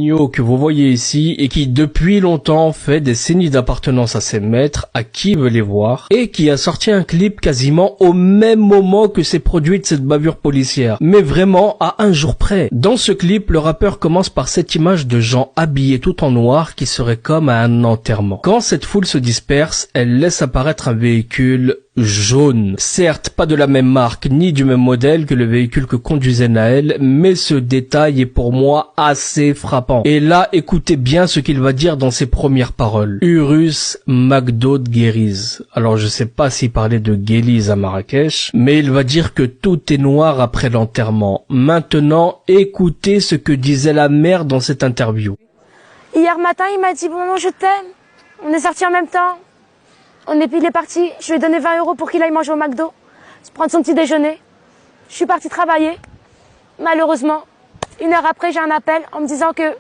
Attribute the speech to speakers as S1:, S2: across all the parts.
S1: Nino que vous voyez ici et qui depuis longtemps fait des signes d'appartenance à ses maîtres, à qui veut les voir, et qui a sorti un clip quasiment au même moment que s'est produite cette bavure policière, mais vraiment à un jour près. Dans ce clip, le rappeur commence par cette image de gens habillés tout en noir qui serait comme à un enterrement. Quand cette foule se disperse, elle laisse apparaître un véhicule jaune. Certes, pas de la même marque ni du même modèle que le véhicule que conduisait Naël, mais ce détail est pour moi assez frappant. Et là, écoutez bien ce qu'il va dire dans ses premières paroles. Urus Magdo de Guériz. Alors je sais pas s'il parlait de Guéliz à Marrakech, mais il va dire que tout est noir après l'enterrement. Maintenant, écoutez ce que disait la mère dans cette interview.
S2: Hier matin, il m'a dit « Bon, non, je t'aime. On est sortis en même temps. Il est parti, je lui ai donné 20 € pour qu'il aille manger au McDo, prendre son petit déjeuner. Je suis partie travailler. Malheureusement, 1 heure après, j'ai un appel en me disant que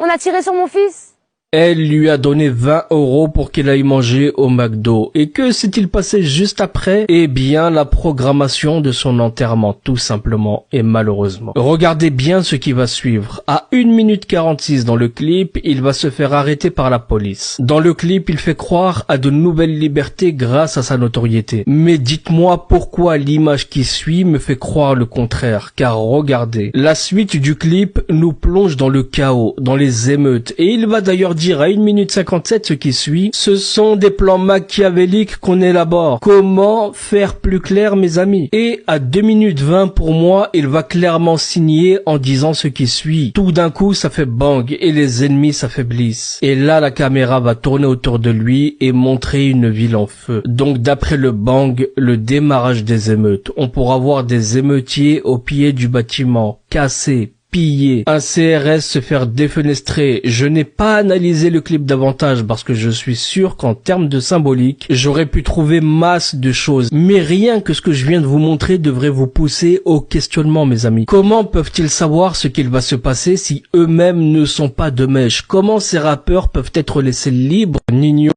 S2: on a tiré sur mon fils.
S1: Elle lui a donné 20 € pour qu'il aille manger au McDo. Et que s'est-il passé juste après? Eh bien, la programmation de son enterrement, tout simplement et malheureusement. Regardez bien ce qui va suivre. À 1 minute 46 dans le clip, il va se faire arrêter par la police. Dans le clip, il fait croire à de nouvelles libertés grâce à sa notoriété. Mais dites-moi pourquoi l'image qui suit me fait croire le contraire. Car regardez, la suite du clip nous plonge dans le chaos, dans les émeutes. Et il va d'ailleurs dire à 1 minute 57 ce qui suit, ce sont des plans machiavéliques qu'on élabore. Comment faire plus clair, mes amis? Et à 2 minutes 20 pour moi, il va clairement signer en disant ce qui suit. Tout d'un coup, ça fait bang et les ennemis s'affaiblissent. Et là, la caméra va tourner autour de lui et montrer une ville en feu. Donc d'après le bang, le démarrage des émeutes, on pourra voir des émeutiers au pied du bâtiment, cassés, pillé, un CRS se faire défenestrer. Je n'ai pas analysé le clip davantage parce que je suis sûr qu'en termes de symbolique, j'aurais pu trouver masse de choses. Mais rien que ce que je viens de vous montrer devrait vous pousser au questionnement, mes amis. Comment peuvent-ils savoir ce qu'il va se passer si eux-mêmes ne sont pas de mèche? Comment ces rappeurs peuvent être laissés libres? Nino